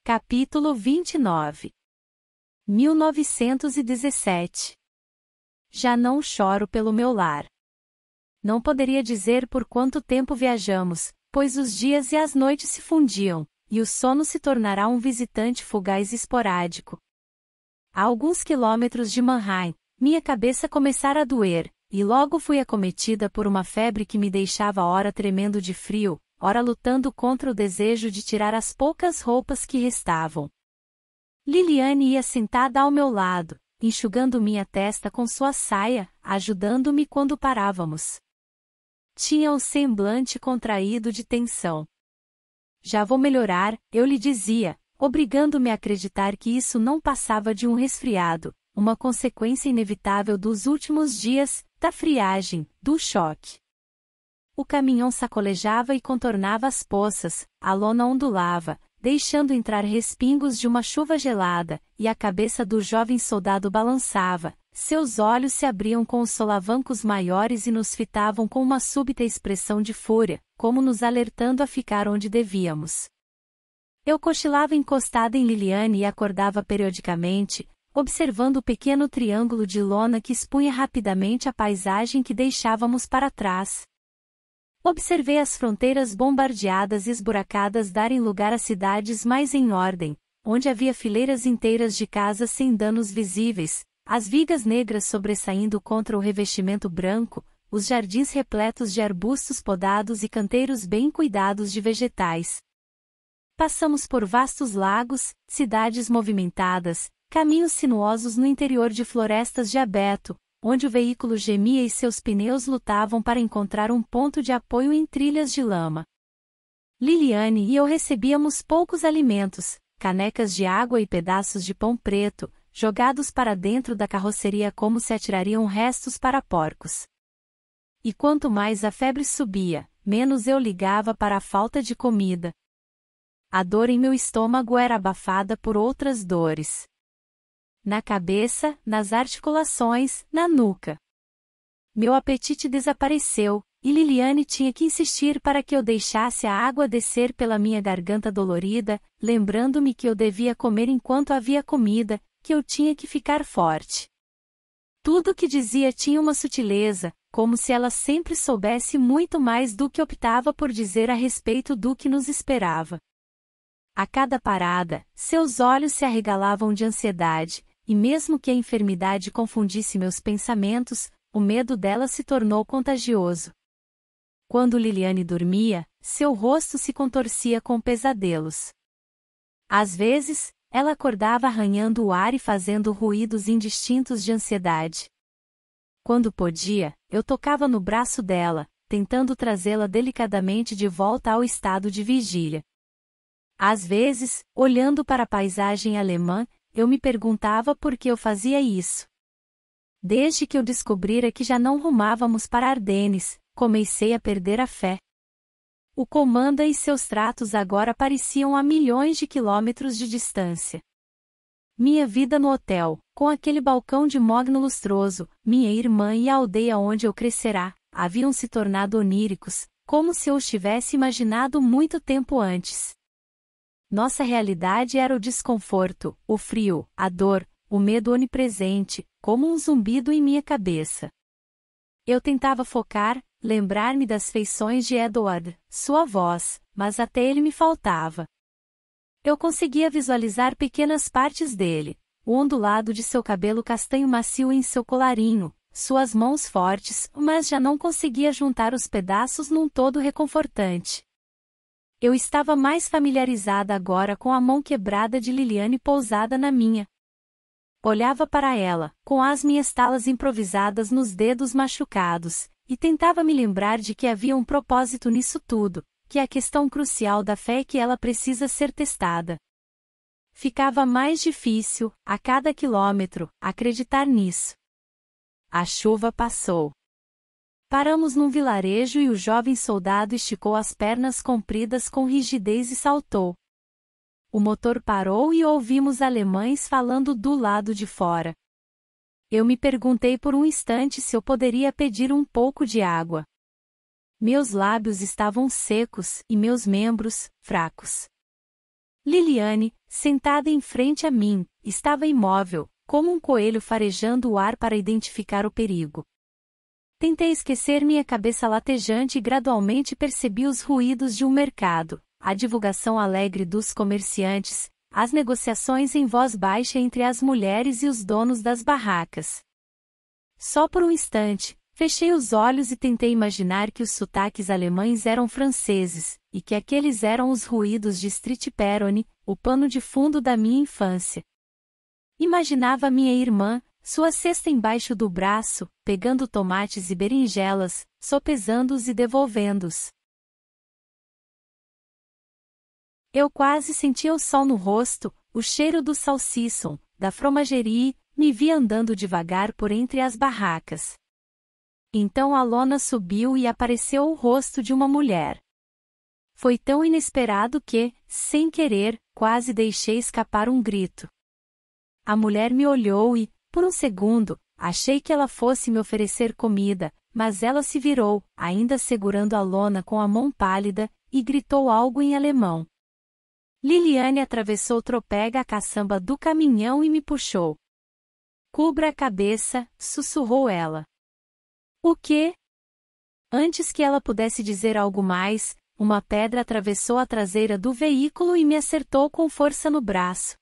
Capítulo 29. 1917. Já não choro pelo meu lar. Não poderia dizer por quanto tempo viajamos, pois os dias e as noites se fundiam, e o sono se tornará um visitante fugaz e esporádico. A alguns quilômetros de Mannheim, minha cabeça começara a doer, e logo fui acometida por uma febre que me deixava ora tremendo de frio, ora lutando contra o desejo de tirar as poucas roupas que restavam. Liliane ia sentada ao meu lado, enxugando minha testa com sua saia, ajudando-me quando parávamos. Tinha o semblante contraído de tensão. Já vou melhorar, eu lhe dizia, obrigando-me a acreditar que isso não passava de um resfriado, uma consequência inevitável dos últimos dias, da friagem, do choque. O caminhão sacolejava e contornava as poças, a lona ondulava, deixando entrar respingos de uma chuva gelada, e a cabeça do jovem soldado balançava, seus olhos se abriam com os solavancos maiores e nos fitavam com uma súbita expressão de fúria, como nos alertando a ficar onde devíamos. Eu cochilava encostada em Liliane e acordava periodicamente, observando o pequeno triângulo de lona que expunha rapidamente a paisagem que deixávamos para trás. Observei as fronteiras bombardeadas e esburacadas darem lugar a cidades mais em ordem, onde havia fileiras inteiras de casas sem danos visíveis, as vigas negras sobressaindo contra o revestimento branco, os jardins repletos de arbustos podados e canteiros bem cuidados de vegetais. Passamos por vastos lagos, cidades movimentadas, caminhos sinuosos no interior de florestas de abeto, onde o veículo gemia e seus pneus lutavam para encontrar um ponto de apoio em trilhas de lama. Liliane e eu recebíamos poucos alimentos, canecas de água e pedaços de pão preto, jogados para dentro da carroceria como se atirariam restos para porcos. E quanto mais a febre subia, menos eu ligava para a falta de comida. A dor em meu estômago era abafada por outras dores. Na cabeça, nas articulações, na nuca. Meu apetite desapareceu, e Liliane tinha que insistir para que eu deixasse a água descer pela minha garganta dolorida, lembrando-me que eu devia comer enquanto havia comida, que eu tinha que ficar forte. Tudo o que dizia tinha uma sutileza, como se ela sempre soubesse muito mais do que optava por dizer a respeito do que nos esperava. A cada parada, seus olhos se arregalavam de ansiedade, e mesmo que a enfermidade confundisse meus pensamentos, o medo dela se tornou contagioso. Quando Liliane dormia, seu rosto se contorcia com pesadelos. Às vezes, ela acordava arranhando o ar e fazendo ruídos indistintos de ansiedade. Quando podia, eu tocava no braço dela, tentando trazê-la delicadamente de volta ao estado de vigília. Às vezes, olhando para a paisagem alemã, eu me perguntava por que eu fazia isso. Desde que eu descobrira que já não rumávamos para Ardennes, comecei a perder a fé. O comanda e seus tratos agora pareciam a milhões de quilômetros de distância. Minha vida no hotel, com aquele balcão de mogno lustroso, minha irmã e a aldeia onde eu crescerá, haviam se tornado oníricos, como se eu os tivesse imaginado muito tempo antes. Nossa realidade era o desconforto, o frio, a dor, o medo onipresente, como um zumbido em minha cabeça. Eu tentava focar, lembrar-me das feições de Edward, sua voz, mas até ele me faltava. Eu conseguia visualizar pequenas partes dele, o ondulado de seu cabelo castanho macio em seu colarinho, suas mãos fortes, mas já não conseguia juntar os pedaços num todo reconfortante. Eu estava mais familiarizada agora com a mão quebrada de Liliane pousada na minha. Olhava para ela, com as minhas talas improvisadas nos dedos machucados, e tentava me lembrar de que havia um propósito nisso tudo, que a questão crucial da fé é que ela precisa ser testada. Ficava mais difícil, a cada quilômetro, acreditar nisso. A chuva passou. Paramos num vilarejo e o jovem soldado esticou as pernas compridas com rigidez e saltou. O motor parou e ouvimos alemães falando do lado de fora. Eu me perguntei por um instante se eu poderia pedir um pouco de água. Meus lábios estavam secos e meus membros, fracos. Liliane, sentada em frente a mim, estava imóvel, como um coelho farejando o ar para identificar o perigo. Tentei esquecer minha cabeça latejante e gradualmente percebi os ruídos de um mercado, a divulgação alegre dos comerciantes, as negociações em voz baixa entre as mulheres e os donos das barracas. Só por um instante, fechei os olhos e tentei imaginar que os sotaques alemães eram franceses, e que aqueles eram os ruídos de Street Perone, o pano de fundo da minha infância. Imaginava minha irmã, sua cesta embaixo do braço, pegando tomates e berinjelas, sopesando-os e devolvendo-os. Eu quase sentia o sol no rosto, o cheiro do salsichon, da fromagerie, me via andando devagar por entre as barracas. Então a lona subiu e apareceu o rosto de uma mulher. Foi tão inesperado que, sem querer, quase deixei escapar um grito. A mulher me olhou e, por um segundo, achei que ela fosse me oferecer comida, mas ela se virou, ainda segurando a lona com a mão pálida, e gritou algo em alemão. Liliane atravessou tropega a caçamba do caminhão e me puxou. Cubra a cabeça, sussurrou ela. O quê? Antes que ela pudesse dizer algo mais, uma pedra atravessou a traseira do veículo e me acertou com força no braço.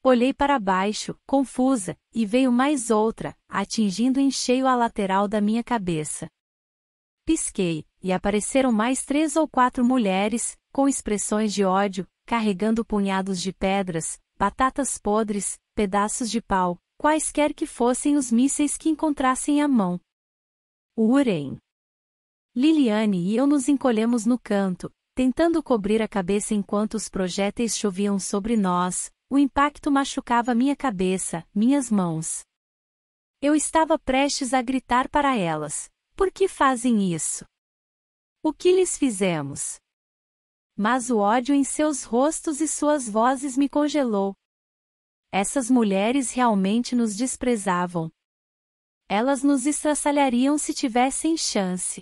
Olhei para baixo, confusa, e veio mais outra, atingindo em cheio a lateral da minha cabeça. Pisquei, e apareceram mais 3 ou 4 mulheres, com expressões de ódio, carregando punhados de pedras, batatas podres, pedaços de pau, quaisquer que fossem os mísseis que encontrassem à mão. Urem! Liliane e eu nos encolhemos no canto, tentando cobrir a cabeça enquanto os projéteis choviam sobre nós. O impacto machucava minha cabeça, minhas mãos. Eu estava prestes a gritar para elas: por que fazem isso? O que lhes fizemos? Mas o ódio em seus rostos e suas vozes me congelou. Essas mulheres realmente nos desprezavam. Elas nos estraçalhariam se tivessem chance.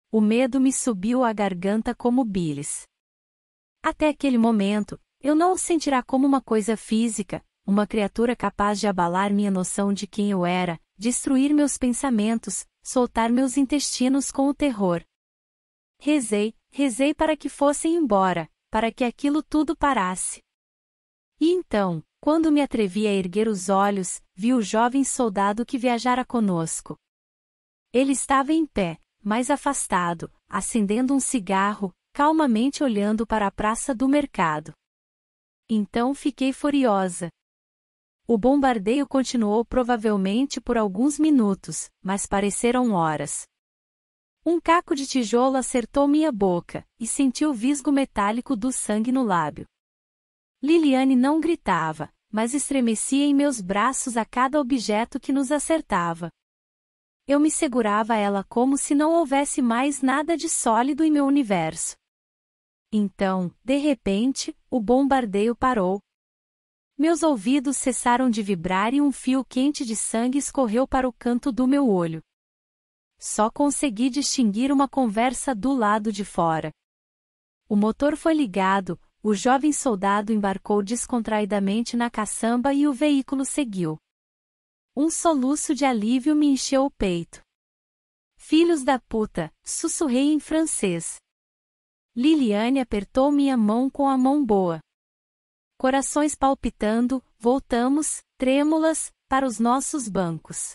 O medo me subiu à garganta como bilis. Até aquele momento, eu não o sentirá como uma coisa física, uma criatura capaz de abalar minha noção de quem eu era, destruir meus pensamentos, soltar meus intestinos com o terror. Rezei para que fossem embora, para que aquilo tudo parasse. E então, quando me atrevi a erguer os olhos, vi o jovem soldado que viajara conosco. Ele estava em pé, mais afastado, acendendo um cigarro, calmamente olhando para a praça do mercado. Então fiquei furiosa. O bombardeio continuou provavelmente por alguns minutos, mas pareceram horas. Um caco de tijolo acertou minha boca, e senti o visgo metálico do sangue no lábio. Liliane não gritava, mas estremecia em meus braços a cada objeto que nos acertava. Eu me segurava a ela como se não houvesse mais nada de sólido em meu universo. Então, de repente, o bombardeio parou. Meus ouvidos cessaram de vibrar e um fio quente de sangue escorreu para o canto do meu olho. Só consegui distinguir uma conversa do lado de fora. O motor foi ligado, o jovem soldado embarcou descontraidamente na caçamba e o veículo seguiu. Um soluço de alívio me encheu o peito. Filhos da puta, sussurrei em francês. Liliane apertou minha mão com a mão boa. Corações palpitando, voltamos, trêmulas, para os nossos bancos.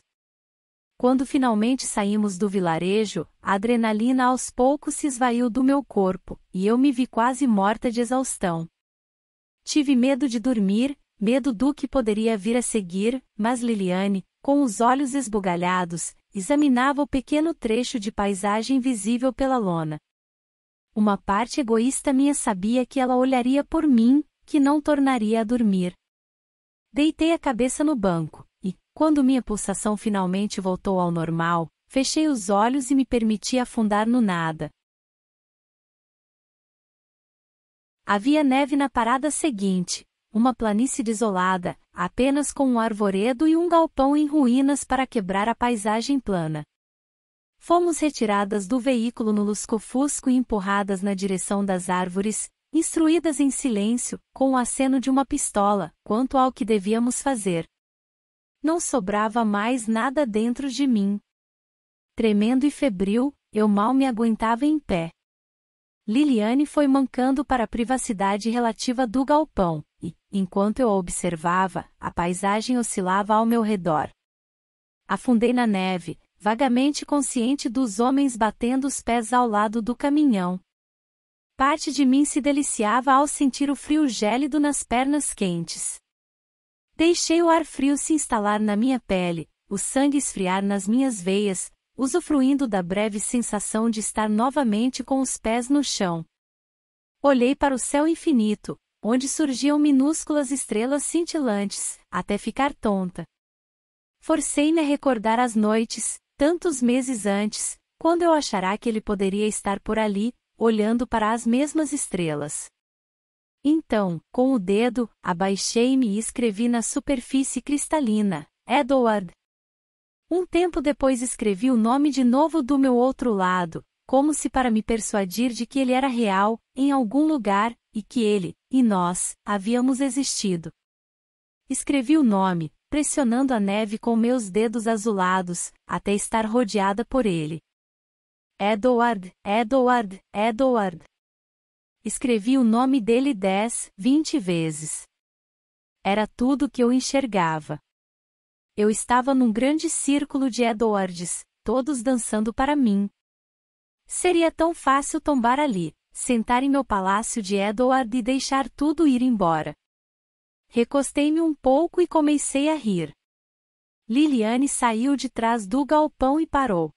Quando finalmente saímos do vilarejo, a adrenalina aos poucos se esvaiu do meu corpo, e eu me vi quase morta de exaustão. Tive medo de dormir, medo do que poderia vir a seguir, mas Liliane, com os olhos esbugalhados, examinava o pequeno trecho de paisagem visível pela lona. Uma parte egoísta minha sabia que ela olharia por mim, que não tornaria a dormir. Deitei a cabeça no banco, e, quando minha pulsação finalmente voltou ao normal, fechei os olhos e me permiti afundar no nada. Havia neve na parada seguinte, uma planície desolada, apenas com um arvoredo e um galpão em ruínas para quebrar a paisagem plana. Fomos retiradas do veículo no lusco-fusco e empurradas na direção das árvores, instruídas em silêncio, com o aceno de uma pistola, quanto ao que devíamos fazer. Não sobrava mais nada dentro de mim. Tremendo e febril, eu mal me aguentava em pé. Liliane foi mancando para a privacidade relativa do galpão, e, enquanto eu a observava, a paisagem oscilava ao meu redor. Afundei na neve, vagamente consciente dos homens batendo os pés ao lado do caminhão. Parte de mim se deliciava ao sentir o frio gélido nas pernas quentes. Deixei o ar frio se instalar na minha pele, o sangue esfriar nas minhas veias, usufruindo da breve sensação de estar novamente com os pés no chão. Olhei para o céu infinito, onde surgiam minúsculas estrelas cintilantes, até ficar tonta. Forcei-me a recordar as noites, tantos meses antes, quando eu achara que ele poderia estar por ali, olhando para as mesmas estrelas. Então, com o dedo, abaixei-me e escrevi na superfície cristalina, Edward. Um tempo depois escrevi o nome de novo do meu outro lado, como se para me persuadir de que ele era real, em algum lugar, e que ele, e nós, havíamos existido. Escrevi o nome, pressionando a neve com meus dedos azulados, até estar rodeada por ele. Edward, Edward, Edward. Escrevi o nome dele 10, 20 vezes. Era tudo que eu enxergava. Eu estava num grande círculo de Edwards, todos dançando para mim. Seria tão fácil tombar ali, sentar em meu palácio de Edward e deixar tudo ir embora. Recostei-me um pouco e comecei a rir. Liliane saiu de trás do galpão e parou.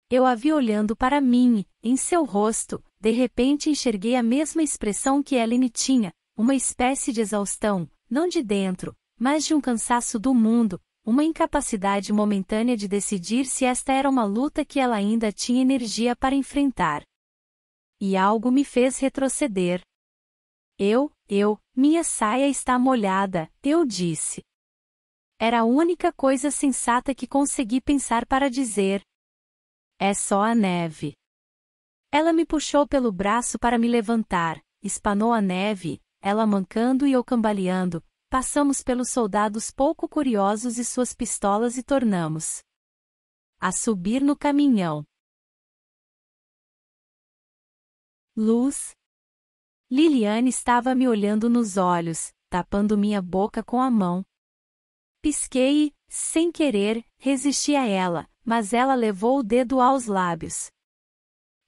Eu a vi olhando para mim e, em seu rosto, de repente enxerguei a mesma expressão que Ellen tinha, uma espécie de exaustão, não de dentro, mas de um cansaço do mundo, uma incapacidade momentânea de decidir se esta era uma luta que ela ainda tinha energia para enfrentar. E algo me fez retroceder. Minha saia está molhada, eu disse. Era a única coisa sensata que consegui pensar para dizer. É só a neve. Ela me puxou pelo braço para me levantar, espanou a neve, ela mancando e eu cambaleando, passamos pelos soldados pouco curiosos e suas pistolas e tornamos a subir no caminhão. Luz. Liliane estava me olhando nos olhos, tapando minha boca com a mão. Pisquei e, sem querer, resisti a ela, mas ela levou o dedo aos lábios.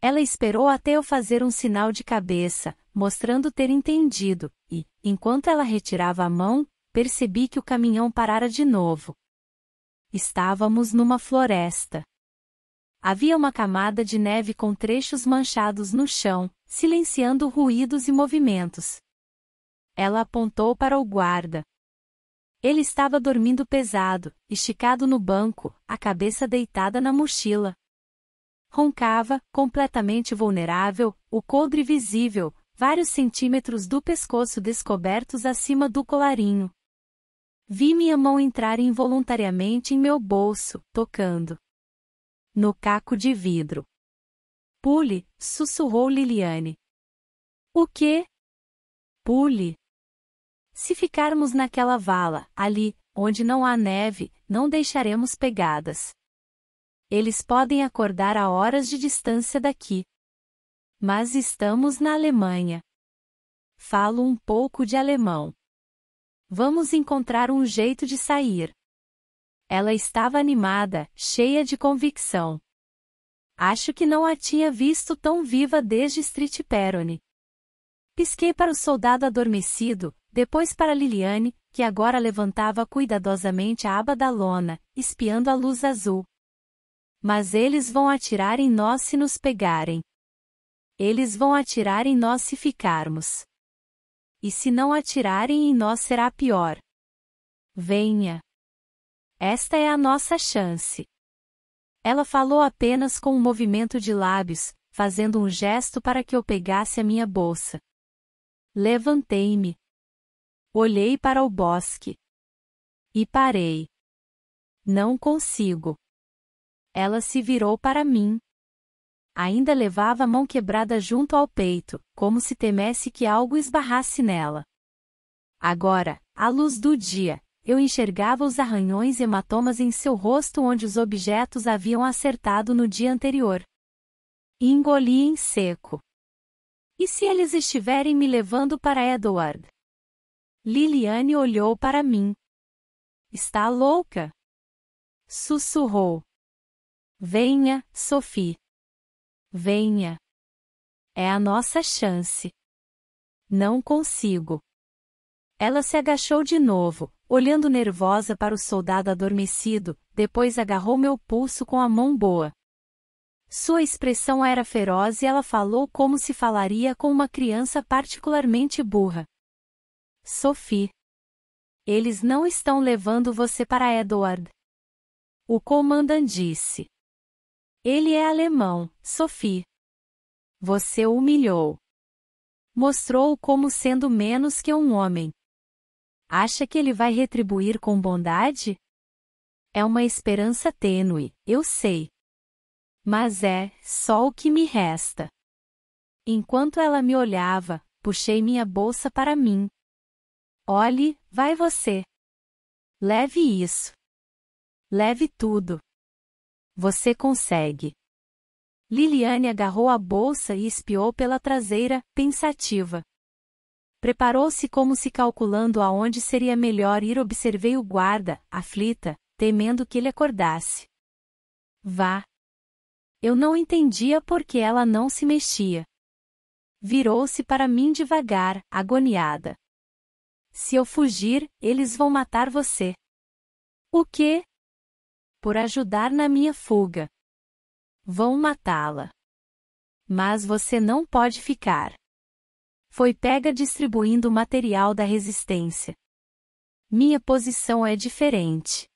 Ela esperou até eu fazer um sinal de cabeça, mostrando ter entendido, e, enquanto ela retirava a mão, percebi que o caminhão parara de novo. Estávamos numa floresta. Havia uma camada de neve com trechos manchados no chão, silenciando ruídos e movimentos. Ela apontou para o guarda. Ele estava dormindo pesado, esticado no banco, a cabeça deitada na mochila. Roncava, completamente vulnerável, o coldre visível, vários centímetros do pescoço descobertos acima do colarinho. Vi minha mão entrar involuntariamente em meu bolso, tocando no caco de vidro. Pule, sussurrou Liliane. O quê? Pule. Se ficarmos naquela vala, ali, onde não há neve, não deixaremos pegadas. Eles podem acordar a horas de distância daqui. Mas estamos na Alemanha. Falo um pouco de alemão. Vamos encontrar um jeito de sair. Ela estava animada, cheia de convicção. Acho que não a tinha visto tão viva desde Street Perone. Pisquei para o soldado adormecido, depois para Liliane, que agora levantava cuidadosamente a aba da lona, espiando a luz azul. Mas eles vão atirar em nós se nos pegarem. Eles vão atirar em nós se ficarmos. E se não atirarem em nós será pior. Venha. Esta é a nossa chance. Ela falou apenas com um movimento de lábios, fazendo um gesto para que eu pegasse a minha bolsa. Levantei-me. Olhei para o bosque. E parei. Não consigo. Ela se virou para mim. Ainda levava a mão quebrada junto ao peito, como se temesse que algo esbarrasse nela. Agora, à luz do dia, eu enxergava os arranhões e hematomas em seu rosto onde os objetos haviam acertado no dia anterior. E engoli em seco. E se eles estiverem me levando para Edward? Liliane olhou para mim. Está louca? Sussurrou. Venha, Sophie. Venha. É a nossa chance. Não consigo. Ela se agachou de novo, olhando nervosa para o soldado adormecido, depois agarrou meu pulso com a mão boa. Sua expressão era feroz e ela falou como se falaria com uma criança particularmente burra. Sophie. Eles não estão levando você para Edward. O comandante disse. Ele é alemão, Sophie. Você o humilhou. Mostrou-o como sendo menos que um homem. Acha que ele vai retribuir com bondade? É uma esperança tênue, eu sei. Mas é só o que me resta. Enquanto ela me olhava, puxei minha bolsa para mim. Olhe, vai você. Leve isso. Leve tudo. Você consegue. Liliane agarrou a bolsa e espiou pela traseira, pensativa. Preparou-se como se calculando aonde seria melhor ir. Observei o guarda, aflita, temendo que ele acordasse. Vá. Eu não entendia por que ela não se mexia. Virou-se para mim devagar, agoniada. Se eu fugir, eles vão matar você. O quê? Por ajudar na minha fuga. Vão matá-la. Mas você não pode ficar. Foi pega distribuindo o material da resistência. Minha posição é diferente.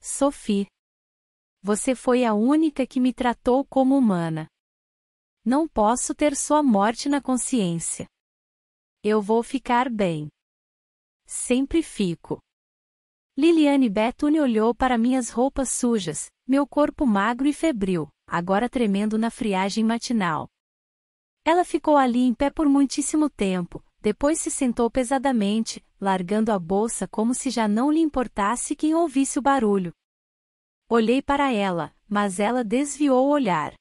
Sophie. Você foi a única que me tratou como humana. Não posso ter sua morte na consciência. Eu vou ficar bem. Sempre fico. Liliane Bethune olhou para minhas roupas sujas, meu corpo magro e febril, agora tremendo na friagem matinal. Ela ficou ali em pé por muitíssimo tempo, depois se sentou pesadamente, largando a bolsa como se já não lhe importasse quem ouvisse o barulho. Olhei para ela, mas ela desviou o olhar.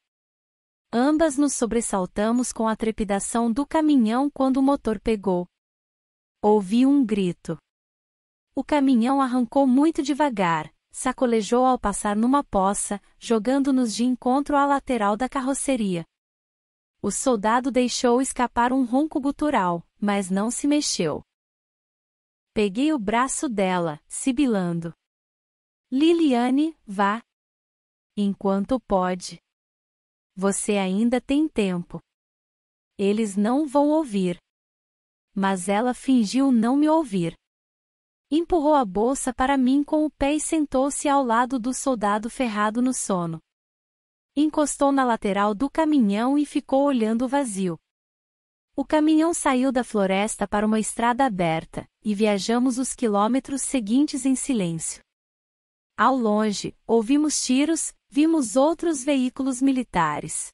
Ambas nos sobressaltamos com a trepidação do caminhão quando o motor pegou. Ouvi um grito. O caminhão arrancou muito devagar, sacolejou ao passar numa poça, jogando-nos de encontro à lateral da carroceria. O soldado deixou escapar um ronco gutural, mas não se mexeu. Peguei o braço dela, sibilando. Liliane, vá. Enquanto pode. Você ainda tem tempo. Eles não vão ouvir. Mas ela fingiu não me ouvir. Empurrou a bolsa para mim com o pé e sentou-se ao lado do soldado ferrado no sono. Encostou na lateral do caminhão e ficou olhando o vazio. O caminhão saiu da floresta para uma estrada aberta, e viajamos os quilômetros seguintes em silêncio. Ao longe, ouvimos tiros, vimos outros veículos militares.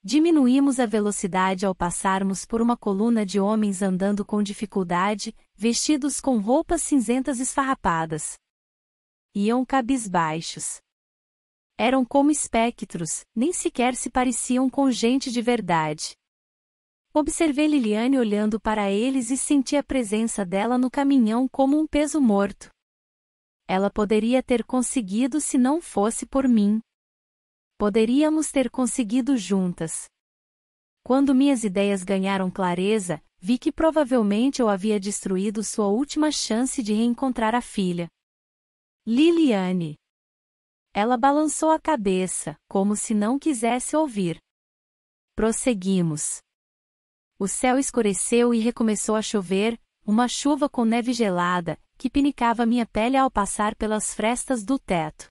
Diminuímos a velocidade ao passarmos por uma coluna de homens andando com dificuldade, vestidos com roupas cinzentas esfarrapadas. Iam cabisbaixos. Eram como espectros, nem sequer se pareciam com gente de verdade. Observei Liliane olhando para eles e senti a presença dela no caminhão como um peso morto. Ela poderia ter conseguido se não fosse por mim. Poderíamos ter conseguido juntas. Quando minhas ideias ganharam clareza, vi que provavelmente eu havia destruído sua última chance de reencontrar a filha. Liliane. Ela balançou a cabeça, como se não quisesse ouvir. Prosseguimos. O céu escureceu e recomeçou a chover, uma chuva com neve gelada, que pinicava minha pele ao passar pelas frestas do teto.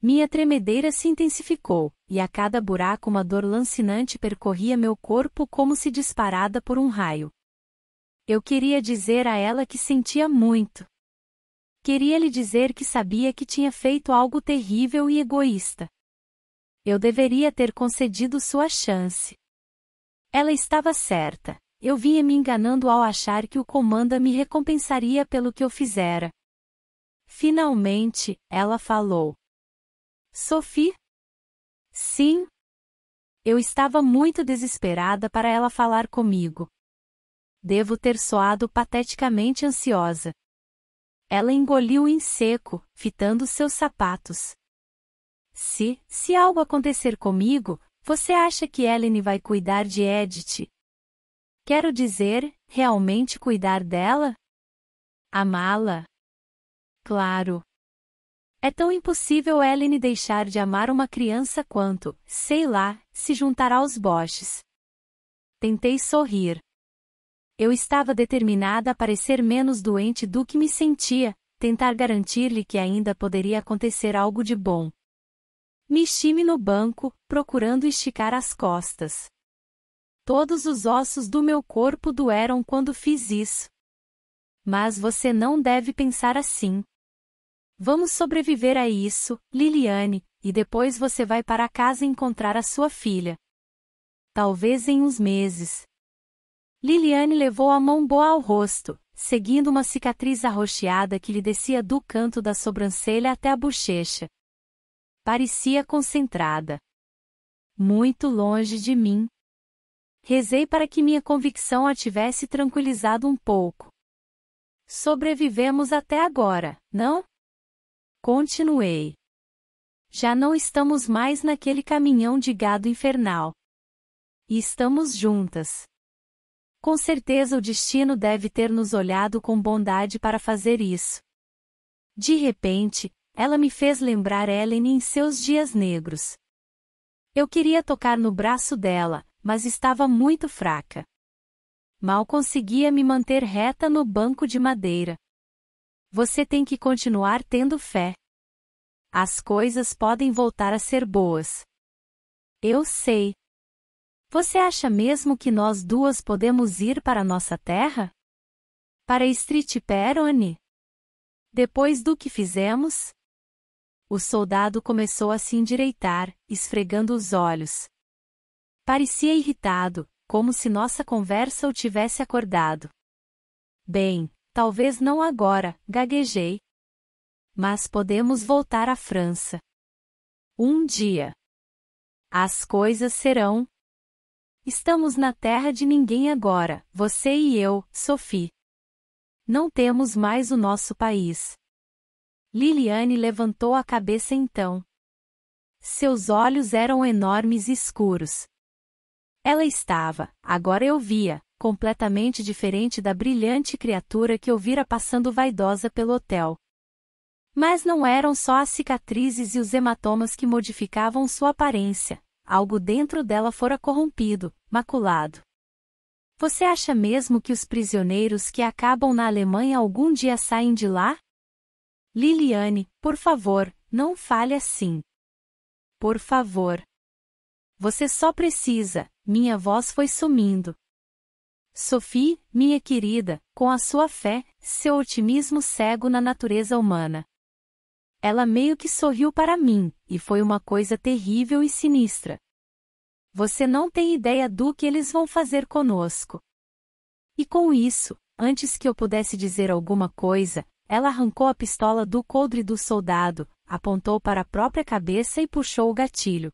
Minha tremedeira se intensificou, e a cada buraco uma dor lancinante percorria meu corpo como se disparada por um raio. Eu queria dizer a ela que sentia muito. Queria lhe dizer que sabia que tinha feito algo terrível e egoísta. Eu deveria ter concedido sua chance. Ela estava certa. Eu vinha me enganando ao achar que o comanda me recompensaria pelo que eu fizera. Finalmente, ela falou. Sophie? Sim. Eu estava muito desesperada para ela falar comigo. Devo ter soado pateticamente ansiosa. Ela engoliu em seco, fitando seus sapatos. Se algo acontecer comigo, você acha que Ellen vai cuidar de Edith? Quero dizer, realmente cuidar dela? Amá-la? Claro. É tão impossível Ellen deixar de amar uma criança quanto, sei lá, se juntar aos boches. Tentei sorrir. Eu estava determinada a parecer menos doente do que me sentia, tentar garantir-lhe que ainda poderia acontecer algo de bom. Mexi-me no banco, procurando esticar as costas. Todos os ossos do meu corpo doeram quando fiz isso. Mas você não deve pensar assim. Vamos sobreviver a isso, Liliane, e depois você vai para casa encontrar a sua filha. Talvez em uns meses. Liliane levou a mão boa ao rosto, seguindo uma cicatriz arroxeada que lhe descia do canto da sobrancelha até a bochecha. Parecia concentrada. Muito longe de mim. Rezei para que minha convicção a tivesse tranquilizado um pouco. Sobrevivemos até agora, não? Continuei. Já não estamos mais naquele caminhão de gado infernal. E estamos juntas. Com certeza o destino deve ter nos olhado com bondade para fazer isso. De repente, ela me fez lembrar Ellen em seus dias negros. Eu queria tocar no braço dela, mas estava muito fraca. Mal conseguia me manter reta no banco de madeira. Você tem que continuar tendo fé. As coisas podem voltar a ser boas. Eu sei. Você acha mesmo que nós duas podemos ir para nossa terra? Para Street Perone? Depois do que fizemos? O soldado começou a se endireitar, esfregando os olhos. Parecia irritado, como se nossa conversa o tivesse acordado. Bem, talvez não agora, gaguejei. Mas podemos voltar à França. Um dia. As coisas serão. Estamos na terra de ninguém agora, você e eu, Sophie. Não temos mais o nosso país. Liliane levantou a cabeça então. Seus olhos eram enormes e escuros. Ela estava, agora eu via, completamente diferente da brilhante criatura que eu vira passando vaidosa pelo hotel. Mas não eram só as cicatrizes e os hematomas que modificavam sua aparência. Algo dentro dela fora corrompido, maculado. Você acha mesmo que os prisioneiros que acabam na Alemanha algum dia saem de lá? Liliane, por favor, não fale assim. Por favor. Você só precisa, minha voz foi sumindo. Sophie, minha querida, com a sua fé, seu otimismo cego na natureza humana. Ela meio que sorriu para mim, e foi uma coisa terrível e sinistra. Você não tem ideia do que eles vão fazer conosco. E com isso, antes que eu pudesse dizer alguma coisa, ela arrancou a pistola do coldre do soldado, apontou para a própria cabeça e puxou o gatilho.